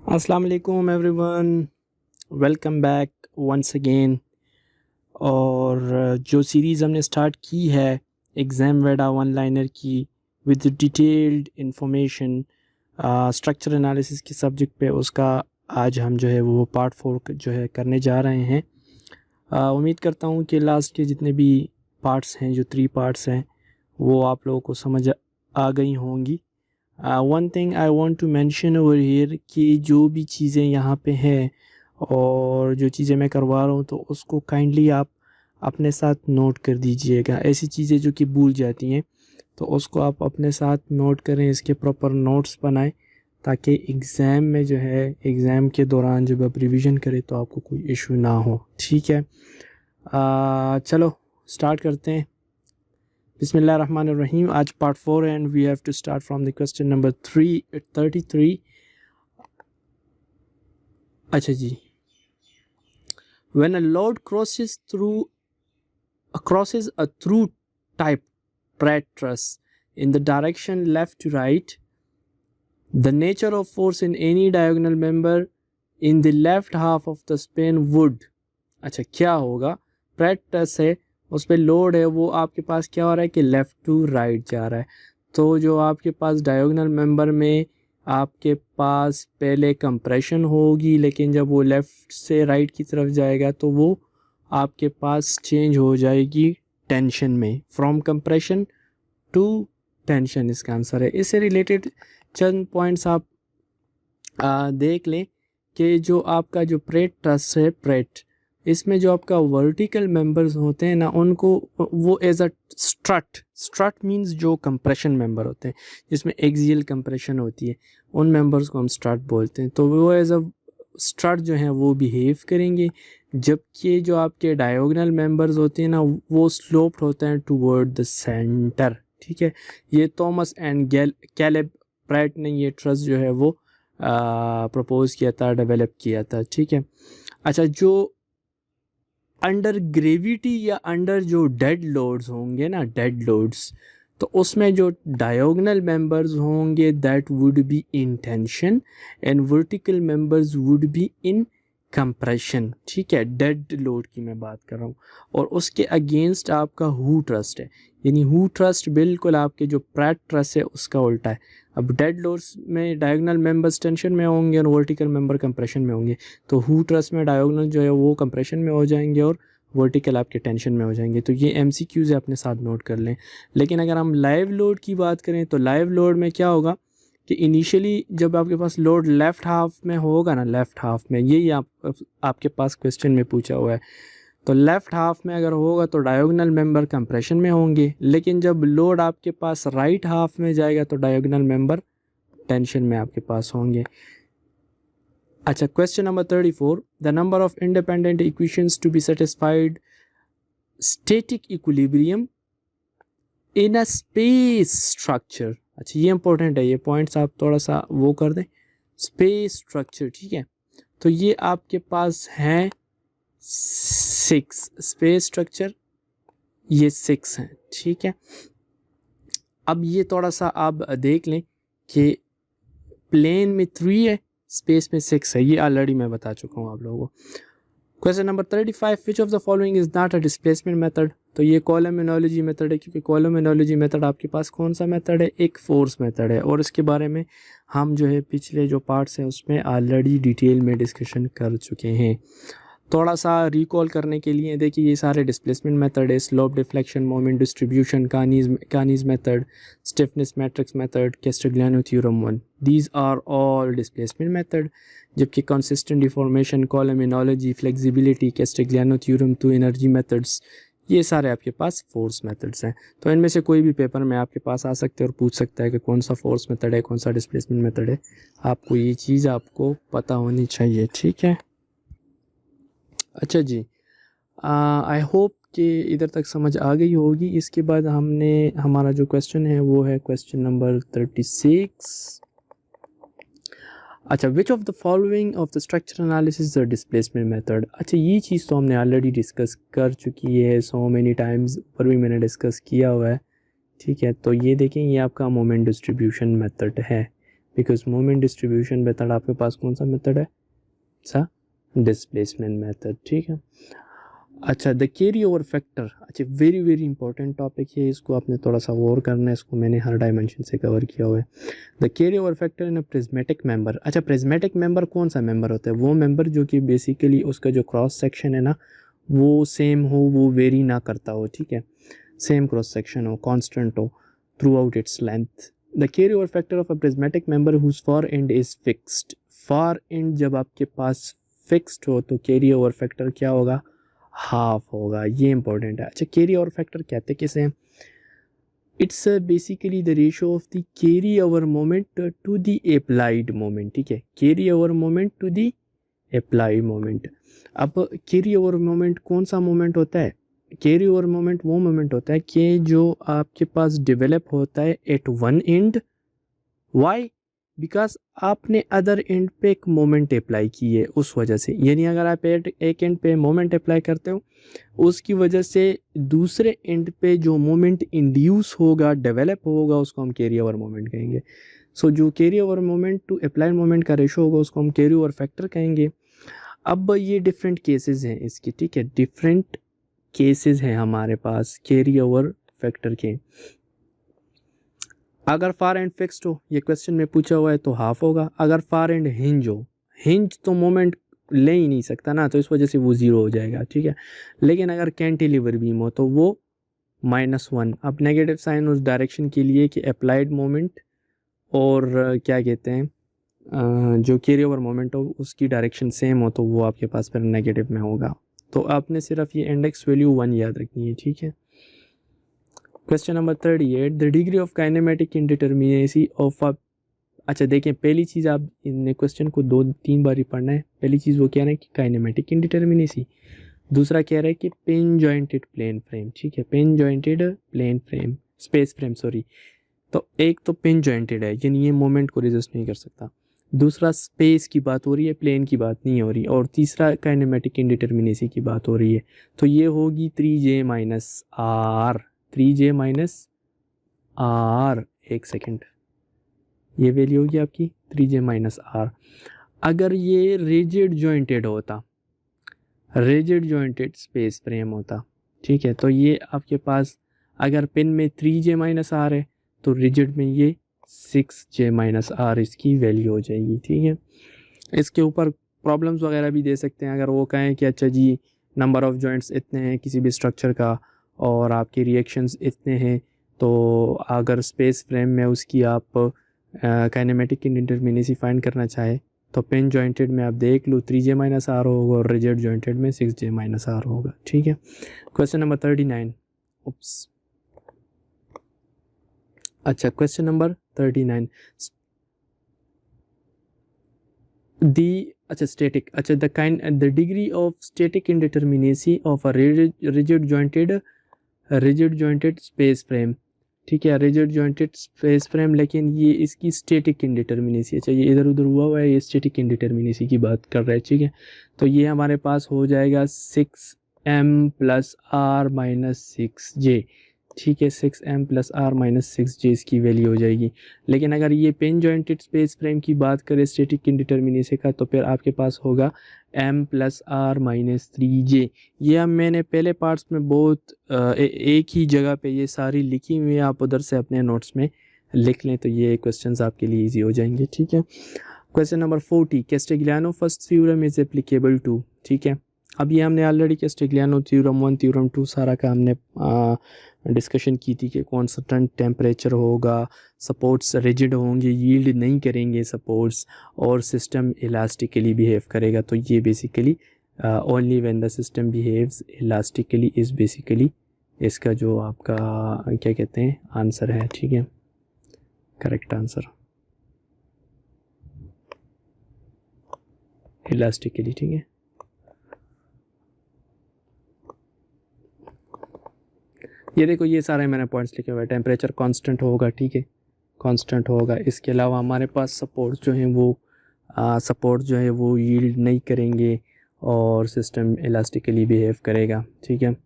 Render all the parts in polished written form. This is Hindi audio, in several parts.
अस्सलाम वालेकुम everyone, welcome back once again. और जो सीरीज़ हमने स्टार्ट की है एग्ज़ाम वेडा वन लाइनर की with detailed information structure analysis के सब्जेक्ट पे, उसका आज हम जो है वो पार्ट 4 जो है करने जा रहे हैं। उम्मीद करता हूँ कि लास्ट के जितने भी पार्ट्स हैं, जो 3 पार्ट्स हैं, वो आप लोगों को समझ आ गई होंगी। One thing I want to mention over here कि जो भी चीज़ें यहाँ पे हैं और जो चीज़ें मैं करवा रहा हूँ, तो उसको काइंडली आप अपने साथ नोट कर दीजिएगा। ऐसी चीज़ें जो कि भूल जाती हैं, तो उसको आप अपने साथ नोट करें, इसके प्रॉपर नोट्स बनाएं, ताकि एग्ज़ाम में जो है, एग्ज़ाम के दौरान जब आप रिवीजन करें तो आपको कोई इशू ना हो। ठीक है, चलो स्टार्ट करते हैं। बिस्मिल्लाहिर्रहमानिर्रहीम। आज part 4 and we have to start from the question number 33। अच्छा जी, when a load crosses a through type Pratt truss in the direction left to right, the nature of force in any diagonal member in the left half of the span would। अच्छा, क्या होगा? Pratt truss है, उस पर लोड है, वो आपके पास क्या हो रहा है कि लेफ़्ट टू राइट जा रहा है। तो जो आपके पास डायगोनल मेंबर में आपके पास पहले कंप्रेशन होगी, लेकिन जब वो लेफ़्ट से राइट की तरफ जाएगा तो वो आपके पास चेंज हो जाएगी टेंशन में, फ्रॉम कंप्रेशन टू टेंशन, इसका आंसर है। इससे रिलेटेड चंद पॉइंट्स आप देख लें कि जो आपका जो प्रेट ट्रस है, प्रेट, इसमें जो आपका वर्टिकल मेंबर्स होते हैं ना, उनको वो एज अ स्ट्रट मींस जो कंप्रेशन मेंबर होते हैं जिसमें एक्सियल कंप्रेशन होती है, उन मेंबर्स को हम स्ट्रट बोलते हैं। तो वो एज अ स्ट्रट जो हैं वो बिहेव करेंगे, जबकि जो आपके डायगोनल मेंबर्स होते हैं ना, वो स्लोप्ड होते हैं टूवर्ड द सेंटर। ठीक है, ये थॉमस एंड कैलेब प्रेट ने ये ट्रस जो है वो प्रपोज किया था, डेवलप किया था। ठीक है, अच्छा, जो अंडर ग्रेविटी या अंडर जो डेड लोड्स होंगे ना, डेड लोड्स, तो उसमें जो डायगोनल मेंबर्स होंगे that would be in tension and vertical members would be in compression. ठीक है, डेड लोड की मैं बात कर रहा हूँ। और उसके अगेंस्ट आपका हू ट्रस्ट है, यानी हू ट्रस्ट बिल्कुल आपके जो प्रैट ट्रस्ट है उसका उल्टा है। अब डेड लोड्स में डायगोनल मेंबर्स टेंशन में होंगे और वर्टिकल मेंबर कंप्रेशन में होंगे, तो हू ट्रस्ट में डायगोनल जो है वो कंप्रेशन में हो जाएंगे और वर्टिकल आपके टेंशन में हो जाएंगे। तो ये एमसीक्यूज़ है, अपने साथ नोट कर लें। लेकिन अगर हम लाइव लोड की बात करें, तो लाइव लोड में क्या होगा कि इनिशियली जब आपके पास लोड लेफ़्ट हाफ में होगा ना, लेफ़्ट हाफ में, यही आपके पास क्वेश्चन में पूछा हुआ है, तो लेफ़्ट हाफ में अगर होगा तो डायगोनल मेंबर कंप्रेशन में होंगे, लेकिन जब लोड आपके पास राइट हाफ में जाएगा तो डायगोनल मेंबर टेंशन में आपके पास होंगे। अच्छा, question number 34, the number of independent equations to be satisfied static equilibrium in a space structure. अच्छा, ये इंपॉर्टेंट है, ये पॉइंट्स आप थोड़ा सा वो कर दें। स्पेस स्ट्रक्चर, ठीक है, तो ये आपके पास हैं 6 स्पेस स्ट्रक्चर, ये 6 हैं। ठीक है, अब ये थोड़ा सा आप देख लें कि प्लेन में 3 है, स्पेस में 6 है, ये ऑलरेडी मैं बता चुका हूँ आप लोगों को। Question number 35, which of the following is not a displacement method. तो ये कॉलम एनालॉजी मेथड है, क्योंकि कॉलम एनालॉजी मेथड आपके पास कौन सा मेथड है, एक फोर्स मेथड है, और इसके बारे में हम जो है पिछले जो पार्ट्स हैं उसमें ऑलरेडी डिटेल में डिस्कशन कर चुके हैं। थोड़ा सा रिकॉल करने के लिए देखिए, ये सारे डिस्प्लेसमेंट मेथड है, slope deflection, moment distribution, Kani's method, stiffness matrix method, Castigliano theorem 1, these are all displacement method. जबकि consistent deformation, column analogy, flexibility, Castigliano theorem 2, energy methods, ये सारे आपके पास फोर्स मेथड्स हैं। तो इनमें से कोई भी पेपर में आपके पास आ सकते हैं और पूछ सकता है कि कौन सा फोर्स मेथड है, कौन सा डिस्प्लेसमेंट मेथड है। आपको ये चीज़ आपको पता होनी चाहिए। ठीक है, अच्छा जी, आई होप कि इधर तक समझ आ गई होगी। इसके बाद हमारा जो क्वेश्चन है वो है क्वेश्चन नंबर 36। अच्छा, which of the following of the structure analysis the displacement method. अच्छा, ये चीज़ तो हमने ऑलरेडी डिस्कस कर चुकी है, सो मेनी टाइम्स ऊपर भी मैंने डिस्कस किया हुआ है। ठीक है, तो ये देखें, ये आपका मोमेंट डिस्ट्रीब्यूशन मेथड है, बिकॉज मोमेंट डिस्ट्रीब्यूशन मेथड आपके पास कौन सा मेथड है, सा डिस्प्लेसमेंट मेथड, ठीक है। अच्छा, द कैरी ओवर फैक्टर, अच्छा वेरी वेरी इंपॉर्टेंट टॉपिक है, इसको आपने थोड़ा सा गौर करना है, इसको मैंने हर डायमेंशन से कवर किया हुआ है। The carry over factor in a prismatic member. अच्छा, प्रिज्मेटिक मेंबर कौन सा मेंबर होता है, वो मेंबर जो कि बेसिकली उसका जो क्रॉस सेक्शन है ना वो सेम हो, वो वेरी ना करता हो, ठीक है, सेम क्रॉस सेक्शन हो, कांस्टेंट हो throughout its length. The carry over factor of a prismatic member whose far end is fixed. Far end जब आपके पास फिक्स्ड हो तो कैरी ओवर फैक्टर क्या होगा, हाफ होगा, ये इंपॉर्टेंट है। अच्छा, कैरी ओवर फैक्टर कहते किसे हैं, it's basically the ratio of the carry over moment to the applied moment, ठीक है, carry over moment to the applied moment. अब कैरी ओवर मोमेंट कौन सा मोमेंट होता है, कैरी ओवर मोमेंट वो मोमेंट होता है कि जो आपके पास डेवलप होता है at one end, why, because आपने अदर एंड पे एक मोमेंट अप्लाई की है उस वजह से, यानी अगर आप एक एंड पे मोमेंट अप्लाई करते हो उसकी वजह से दूसरे एंड पे जो मोमेंट इंड्यूस होगा, डेवलप होगा, उसको हम कैरी ओवर मोमेंट कहेंगे। सो जो carry over moment to applied moment का रेशो होगा उसको हम कैरी ओवर फैक्टर कहेंगे। अब ये डिफरेंट केसेस हैं इसके, ठीक है, डिफरेंट केसेस हैं हमारे पास कैरी ओवर फैक्टर के। अगर फार एंड फिक्स्ड हो, ये क्वेश्चन में पूछा हुआ है, तो हाफ होगा। अगर फार एंड हिंज हो, हिंज तो मोमेंट ले ही नहीं सकता ना, तो इस वजह से वो ज़ीरो हो जाएगा, ठीक है। लेकिन अगर कैंटिलीवर बीम हो तो वो -1। अब नेगेटिव साइन उस डायरेक्शन के लिए कि अप्लाइड मोमेंट और क्या कहते हैं जो कैरी ओवर मोमेंट हो उसकी डायरेक्शन सेम हो तो वो आपके पास फिर नेगेटिव में होगा। तो आपने सिर्फ ये इंडेक्स वैल्यू 1 याद रखनी है, ठीक है। Question number 38, the degree of kinematic indeterminacy of a. अच्छा देखिए, पहली चीज़ आप इन क्वेश्चन को 2-3 बार ही पढ़ना है। पहली चीज़ वो कह रहा है कि काइनेमेटिक इंडिटर्मिनेसी, दूसरा कह रहा है कि पेन जॉइंटेड प्लेन फ्रेम, ठीक है, pin jointed plane frame, space frame sorry. तो एक तो पेन जॉइंटेड है यानी ये मोमेंट को रेजिस्ट नहीं कर सकता, दूसरा स्पेस की बात हो रही है, प्लेन की बात नहीं हो रही, और तीसरा काइनेमेटिक इंडिटर्मिनेसी की बात हो रही है। तो ये होगी 3J minus R, 3J minus R, एक सेकेंड, ये वैल्यू होगी आपकी 3J माइनस आर। अगर ये रिजिड जॉइंटेड होता, रिजिड जॉइंटेड स्पेस फ्रेम होता, ठीक है, तो ये आपके पास अगर पेन में 3J माइनस आर है तो रिजिड में ये 6J माइनस आर इसकी वैल्यू हो जाएगी, ठीक है। इसके ऊपर प्रॉब्लम्स वगैरह भी दे सकते हैं, अगर वो कहें कि अच्छा जी नंबर ऑफ़ जॉइंट्स इतने हैं किसी भी स्ट्रक्चर का और आपके रिएक्शंस इतने हैं, तो अगर स्पेस फ्रेम में उसकी आप काइनेमेटिक इंडिटर्मिनेसी फाइंड करना चाहे तो पेन जॉइंटेड में आप देख लो 3J माइनस आर होगा और रिजिड जॉइंटेड में 6J माइनस आर होगा, ठीक है। क्वेश्चन नंबर 39, उप्स, अच्छा क्वेश्चन नंबर 39, दी, अच्छा स्टैटिक, अच्छा the degree of static indeterminacy of a rigid jointed space frame, ठीक है, रिजिड जॉइंटेड स्पेस फ्रेम, लेकिन ये इसकी स्टैटिक इंडिटर्मिनेसी, अच्छा ये इधर उधर हुआ है, ये स्टैटिक इंडिटर्मिनेसी की बात कर रहा है, ठीक है। तो ये हमारे पास हो जाएगा 6m + r - 6j, ठीक है, 6m + r - 6j इसकी वैल्यू हो जाएगी। लेकिन अगर ये पेन जॉइंटेड स्पेस फ्रेम की बात करें स्टैटिक इंडिटर्मिनेसी का, तो फिर आपके पास होगा m + r - 3j। ये अब मैंने पहले पार्ट्स में बहुत एक ही जगह पे ये सारी लिखी हुई है, आप उधर से अपने नोट्स में लिख लें तो ये क्वेश्चंस आपके लिए इजी हो जाएंगे, ठीक है। Question number 40, Castigliano first theorem is applicable to, ठीक है। अब ये हमने ऑलरेडी कैस्टिग्लियानो थ्योरम 1 थ्योरम 2 सारा का हमने डिस्कशन की थी कि कॉन्स्टेंट टेम्परेचर होगा, सपोर्ट्स रिजिड होंगे, यील्ड नहीं करेंगे सपोर्ट्स, और सिस्टम इलास्टिकली बिहेव करेगा। तो ये basically only when the system behaves elastically is basically इसका जो आपका क्या कहते हैं आंसर है, ठीक है, करेक्ट आंसर इलास्टिकली, ठीक है। ये देखो ये सारे मैंने पॉइंट्स लिखे हुए हैं, टेम्परेचर कांस्टेंट होगा, ठीक है, कांस्टेंट होगा। इसके अलावा हमारे पास सपोर्ट जो है वो यील्ड नहीं करेंगे और सिस्टम इलास्टिकली बिहेव करेगा, ठीक है।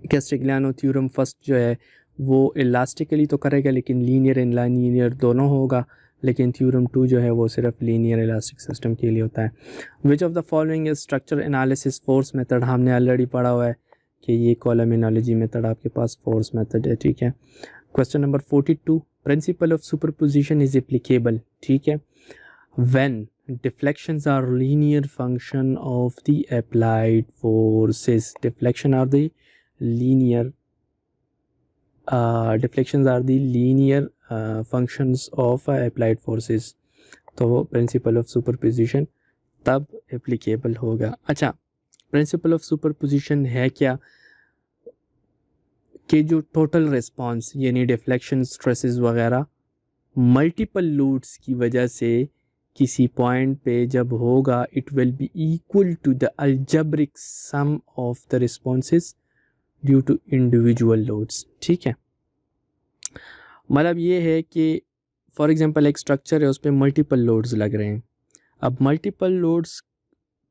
कैस्टिग्लियानो थ्योरम फर्स्ट जो है वो इलास्टिकली तो करेगा लेकिन लीनियर एंड नॉन लीनियर दोनों होगा, लेकिन थ्योरम 2 जो है वो सिर्फ लीनियर इलास्टिक सिस्टम के लिए होता है। Which of the following is structure analysis force method, हमने ऑलरेडी पढ़ा हुआ है कि ये कॉलमिनोलॉजी मेथड आपके पास फोर्स मेथड है, ठीक है। Question number 42, principal of superposition is applicable, ठीक है, when deflections are linear function of the applied forces. Deflections are the linear functions of applied forces. तो वो प्रिंसिपल ऑफ सुपरपोजिशन तब एप्लीकेबल होगा। अच्छा, प्रिंसिपल ऑफ सुपरपोजिशन है क्या कि जो टोटल रिस्पांस यानी डिफ्लेक्शन, स्ट्रेसेस वगैरह मल्टीपल लोड्स की वजह से किसी पॉइंट पे जब होगा, it will be equal to the algebraic sum of the responses due to individual loads, ठीक है। मतलब ये है कि फॉर एग्जांपल एक स्ट्रक्चर है, उस पर मल्टीपल लोड्स लग रहे हैं। अब मल्टीपल लोड्स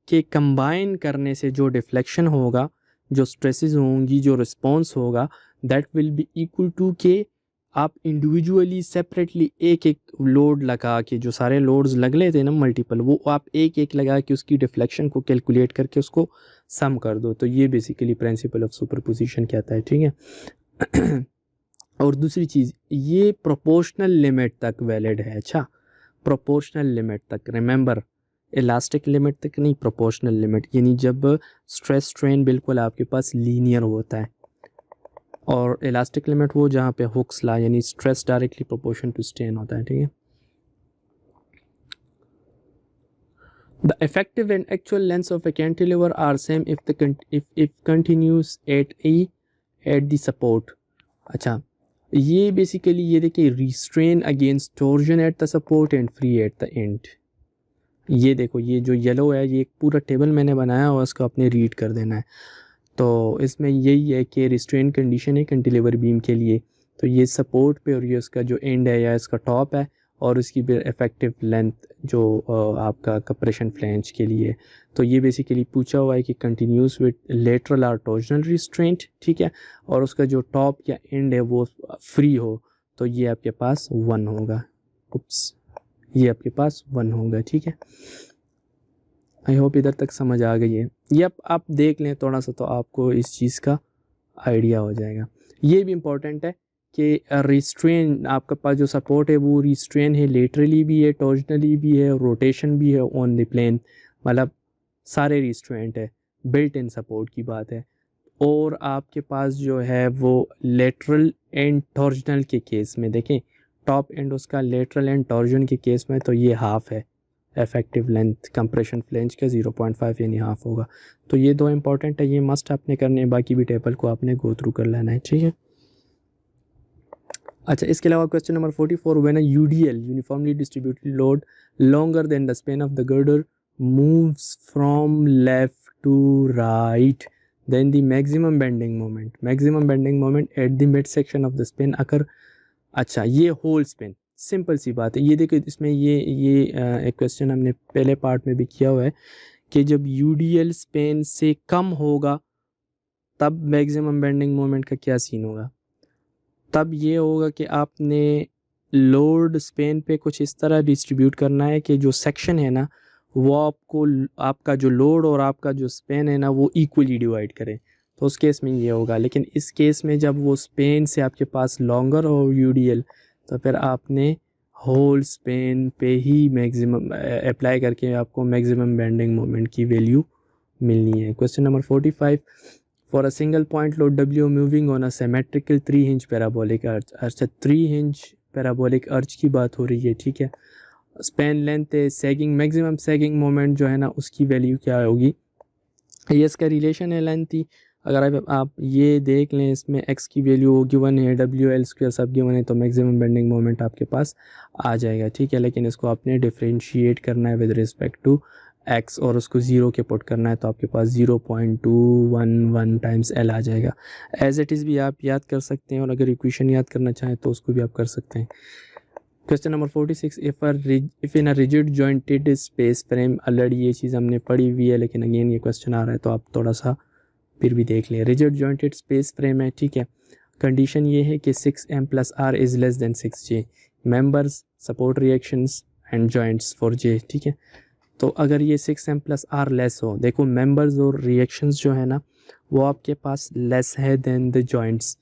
के कंबाइन करने से जो डिफ्लेक्शन होगा, जो स्ट्रेसेस होंगी, जो रिस्पॉन्स होगा, that will be equal to के आप इंडिविजुअली सेपरेटली एक एक लोड लगा के, जो सारे लोड्स लग लेते हैं ना मल्टीपल, वो आप एक एक लगा के उसकी डिफ्लेक्शन को कैलकुलेट करके उसको सम कर दो। तो ये बेसिकली प्रिंसिपल ऑफ सुपरपोजिशन कहता है, ठीक है। और दूसरी चीज़, ये प्रोपोर्शनल लिमिट तक वैलिड है। अच्छा, प्रोपोर्शनल लिमिट तक, रिमेंबर इलास्टिक लिमिट तक नहीं, प्रोपोर्शनल लिमिट, यानी जब स्ट्रेस स्ट्रेन बिल्कुल आपके पास लीनियर होता है, और इलास्टिक लिमिट वो जहाँ पे हुक्स ला यानी stress directly proportion to strain होता है, ठीक है। The effective and actual length of a cantilever are same if continuous at the support. अच्छा, ये बेसिकली ये देखिए, restrain against torsion at the support and free at the end. ये देखो, ये जो येलो है, ये एक पूरा टेबल मैंने बनाया हुआ, उसको आपने रीड कर देना है। तो इसमें यही है कि रिस्ट्रेन कंडीशन है कैंटिलीवर बीम के लिए, तो ये सपोर्ट पे और ये उसका जो एंड है या इसका टॉप है, और उसकी भी इफेक्टिव लेंथ जो आपका कम्प्रेशन फ्लैंज के लिए। तो ये बेसिकली पूछा हुआ है कि कंटिन्यूस विद लेटरल और टॉर्जनल रिस्ट्रेंट, ठीक है, और उसका जो टॉप या एंड है वो फ्री हो, तो ये आपके पास 1 होगा। उप्स, ये आपके पास 1 होगा, ठीक है। आई होप इधर तक समझ आ गई है। ये आप देख लें थोड़ा सा, तो आपको इस चीज़ का आइडिया हो जाएगा। ये भी इम्पॉर्टेंट है कि रिस्ट्रेन आपके पास जो सपोर्ट है वो रिस्ट्रेन है, लेटरली भी है, टॉर्जनली भी है, रोटेशन भी है ऑन द प्लेन, मतलब सारे रिस्ट्रेंट है, बिल्ट इन सपोर्ट की बात है। और आपके पास जो है वो लेटरल एंड टॉर्जनल के केस में देखें, टॉप एंड उसका लेटरल एंड टॉर्जन के केस में तो ये हाफ है इफेक्टिव लेंथ कंप्रेशन फ्लेंज का 0.5 यानी हाफ होगा। तो ये 2 इंपॉर्टेंट है, ये मस्ट आपने करने हैं, बाकी भी टेबल को आपने गो थ्रू कर लेना है, ठीक है। अच्छा, इसके अलावा question number 44, when a UDL uniformly distributed load longer than the span of the girder moves from left to right, then the maximum bending moment at the mid section of the span occur. अच्छा, ये होल स्पेन, सिंपल सी बात है। ये देखो, इसमें ये एक क्वेश्चन हमने पहले पार्ट में भी किया हुआ है कि जब यूडीएल स्पेन से कम होगा तब मैक्सिमम बेंडिंग मोमेंट का क्या सीन होगा। तब ये होगा कि आपने लोड स्पेन पे कुछ इस तरह डिस्ट्रीब्यूट करना है कि जो सेक्शन है ना, वो आपको आपका जो लोड और आपका जो स्पेन है ना, वो इक्वली डिवाइड करे। तो उस केस में ये होगा। लेकिन इस केस में जब वो स्पेन से आपके पास लॉन्गर हो यूडीएल, तो फिर आपने होल स्पेन पे ही मैक्सिमम अप्लाई करके आपको मैक्सिमम बेंडिंग मोमेंट की वैल्यू मिलनी है। Question number 45, for a single point load W moving on a symmetrical 3 inch parabolic urge. अच्छा, 3 इंच पैराबोलिक अर्च की बात हो रही है, ठीक है। स्पेन लेंथ है, सैगिंग मैक्सिमम सैगिंग मोमेंट जो है ना, उसकी वैल्यू क्या होगी। ये इसका रिलेशन है लेंथ थी। अगर आप ये देख लें, इसमें x की वैल्यू गिवन है, WL² सब गिवन है, तो मैक्सिमम बेंडिंग मोमेंट आपके पास आ जाएगा, ठीक है। लेकिन इसको आपने डिफरेंशिएट करना है विद रिस्पेक्ट टू x और उसको 0 के पुट करना है, तो आपके पास 0.211 टाइम्स L आ जाएगा। एज इट इज़ भी आप याद कर सकते हैं, और अगर इक्वेशन याद करना चाहें तो उसको भी आप कर सकते हैं। Question number 46, if in a rigid jointed space frame, already ये चीज़ हमने पढ़ी हुई है, लेकिन अगेन ये क्वेश्चन आ रहा है तो आप थोड़ा सा फिर भी देख लें। रिजिड जॉइंटेड स्पेस फ्रेम है, ठीक है। कंडीशन ये है कि 6m + r is less than 6j, members, support reactions and joints for J, ठीक है। तो अगर ये 6m + r लेस हो, देखो मेंबर्स और रिएक्शंस जो है ना वो आपके पास लेस है देन द जॉइंट्स।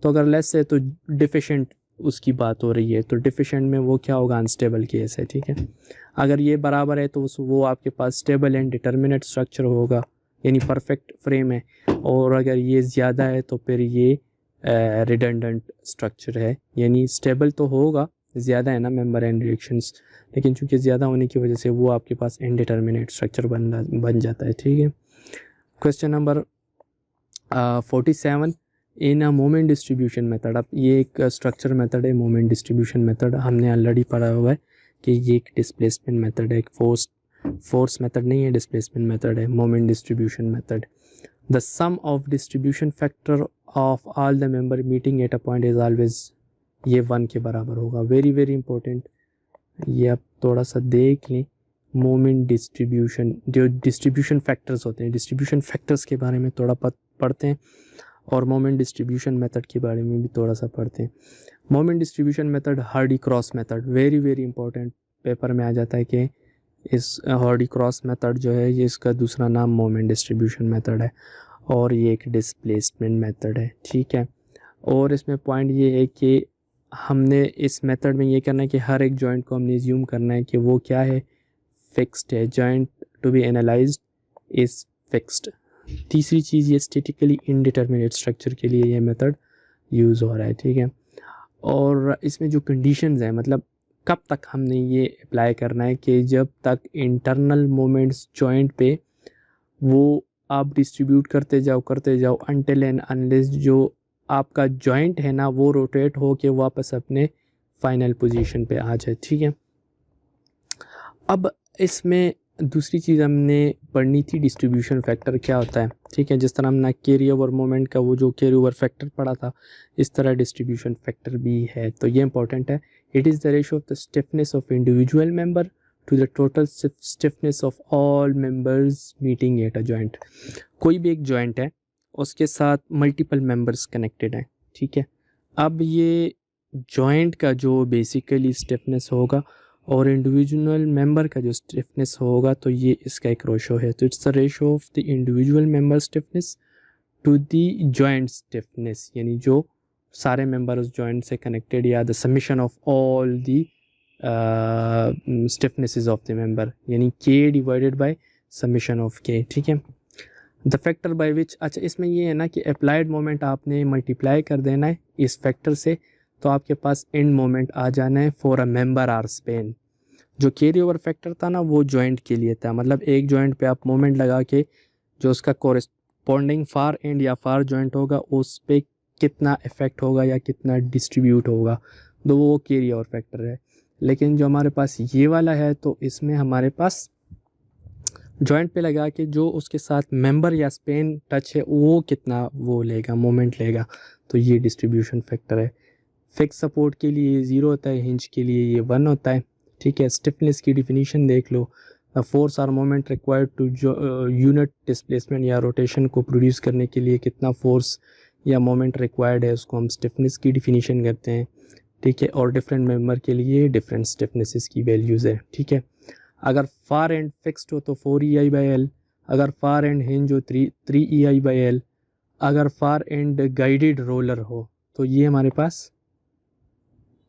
तो अगर लेस है तो डिफिशेंट उसकी बात हो रही है, तो डिफिशेंट में वो क्या होगा, अनस्टेबल केस है, ठीक है। अगर ये बराबर है तो वो आपके पास स्टेबल एंड डिटर्मिनेट स्ट्रक्चर होगा, यानी परफेक्ट फ्रेम है। और अगर ये ज़्यादा है तो फिर ये रिडंडेंट स्ट्रक्चर है, यानी स्टेबल तो होगा, ज़्यादा है ना मेंबर एंड रिएक्शंस, लेकिन चूंकि ज़्यादा होने की वजह से वो आपके पास इनडिटर्मिनेट स्ट्रक्चर बन जाता है, ठीक है। Question number 47, in a moment distribution method. अब ये एक स्ट्रक्चर मेथड है, मोमेंट डिस्ट्रीब्यूशन मेथड हमने ऑलरेडी पढ़ा हुआ है कि ये एक डिस्प्लेसमेंट मेथड है, एक फोर्स मेथड नहीं है, डिस्प्लेसमेंट मेथड है, moment distribution method. The sum of distribution factor of all the member meeting at a point is always, ये 1 के बराबर होगा। वेरी वेरी इंपॉर्टेंट, ये आप थोड़ा सा देख लें। मोमेंट डिस्ट्रीब्यूशन, जो डिस्ट्रीब्यूशन फैक्टर्स होते हैं, डिस्ट्रीब्यूशन फैक्टर्स के बारे में थोड़ा पढ़ते हैं और मोमेंट डिस्ट्रीब्यूशन मेथड के बारे में भी थोड़ा सा पढ़ते हैं। Moment distribution method Hardy cross method, very very important, paper में आ जाता है कि इस हार्डी क्रॉस मेथड जो है ये इसका दूसरा नाम मोमेंट डिस्ट्रीब्यूशन मेथड है और ये एक डिस्प्लेसमेंट मेथड है, ठीक है। और इसमें पॉइंट ये है कि हमने इस मेथड में ये करना है कि हर एक जॉइंट को हमने ज्यूम करना है कि वो क्या है, फिक्स्ड है, joint to be analyzed is fixed. तीसरी चीज़, ये स्टैटिकली इनडिटर्मिनेट स्ट्रक्चर के लिए ये मेथड यूज़ हो रहा है, ठीक है। और इसमें जो कंडीशंस हैं, मतलब कब तक हमने ये अप्लाई करना है कि जब तक इंटरनल मोमेंट्स जॉइंट पे वो आप डिस्ट्रीब्यूट करते जाओ अनटिल एंड अनलेस जो आपका जॉइंट है ना वो रोटेट हो के वापस अपने फाइनल पोजीशन पे आ जाए, ठीक है। अब इसमें दूसरी चीज़ हमने पढ़नी थी, डिस्ट्रीब्यूशन फैक्टर क्या होता है, ठीक है। जिस तरह हमने कैरी ओवर मोमेंट का वो जो कैरी ओवर फैक्टर पढ़ा था, इस तरह डिस्ट्रीब्यूशन फैक्टर भी है, तो ये इंपॉर्टेंट है। It is the ratio of the stiffness of individual member to the total stiffness of all members meeting at a joint. कोई भी एक जॉइंट है उसके साथ मल्टीपल मेंबर्स कनेक्टेड हैं, ठीक है। अब ये जॉइंट का जो बेसिकली स्टिफनेस होगा और इंडिविजुअल मेंबर का जो स्टिफनेस होगा, तो ये इसका एक रेशो है। तो it's the ratio of the individual member stiffness to the joint stiffness, यानी जो सारे मेंबर उस जॉइंट से कनेक्टेड, या the summation of all the stiffnesses of the member, यानी के डिवाइडेड बाय समीशन ऑफ के, ठीक है। द फैक्टर बाय विच, अच्छा इसमें ये है ना कि अप्लाइड मोमेंट आपने मल्टीप्लाई कर देना है इस फैक्टर से, तो आपके पास एंड मोमेंट आ जाना है for a member or span. जो कैरी ओवर फैक्टर था ना वो जॉइंट के लिए था, मतलब एक जॉइंट पे आप मोमेंट लगा के जो उसका कोरेस्पॉन्डिंग फार एंड या फार जॉइंट होगा उस पर कितना इफेक्ट होगा या कितना डिस्ट्रीब्यूट होगा, तो वो कैरी ओवर फैक्टर है। लेकिन जो हमारे पास ये वाला है तो इसमें हमारे पास जॉइंट पे लगा के जो उसके साथ मेंबर या स्पेन टच है वो कितना वो लेगा, मोमेंट लेगा, तो ये डिस्ट्रीब्यूशन फैक्टर है। फिक्स सपोर्ट के लिए 0 होता है, हिंज के लिए ये 1 होता है, ठीक है। स्टिफनेस की डिफिनीशन देख लो, फोर्स और moment required to unit displacement या रोटेशन को प्रोड्यूस करने के लिए कितना फोर्स या मोमेंट रिक्वायर्ड है, उसको हम स्टिफनेस की डिफिनीशन करते हैं, ठीक है। और डिफरेंट मेंबर के लिए डिफरेंट स्टिफनेसेस की वैल्यूज़ है, ठीक है। अगर फार एंड फिक्स्ड हो तो 4EI/L, अगर फार एंड हिंज हो 3EI/L, अगर फार एंड गाइडेड रोलर हो तो ये हमारे पास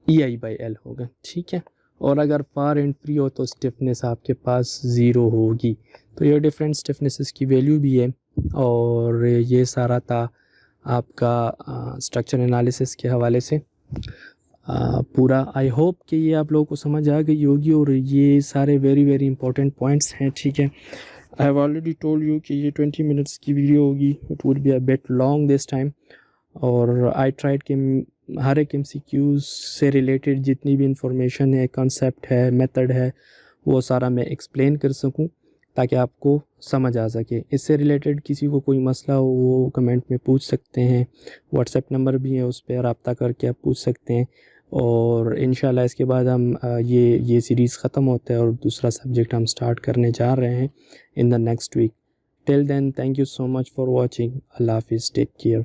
EI/L होगा, ठीक है। और अगर फार एंड फ्री हो तो स्टिफनेस आपके पास 0 होगी। तो ये डिफरेंट स्टिफनेसेस की वैल्यू भी है। और ये सारा था आपका स्ट्रक्चर एनालिसिस के हवाले से पूरा। आई होप कि ये आप लोगों को समझ आ गई होगी और ये सारे वेरी वेरी इंपॉर्टेंट पॉइंट्स हैं, ठीक है। I have already told you कि ये 20 मिनट्स की वीडियो होगी, it would be a bit long this time. और आई ट्राइड कि हर एक MCQs से रिलेटेड जितनी भी इंफॉर्मेशन है, कॉन्सेप्ट है, मेथड है, वो सारा मैं एक्सप्लेन कर सकूं ताकि आपको समझ आ सके। इससे रिलेटेड किसी को कोई मसला हो वो कमेंट में पूछ सकते हैं, व्हाट्सएप नंबर भी है उस पर रब्ता करके आप पूछ सकते हैं। और इंशाल्लाह इसके बाद हम ये सीरीज़ ख़त्म होता है और दूसरा सब्जेक्ट हम स्टार्ट करने जा रहे हैं in the next week. Till then thank you so much for watching. अल्लाह हाफिज़, टेक केयर।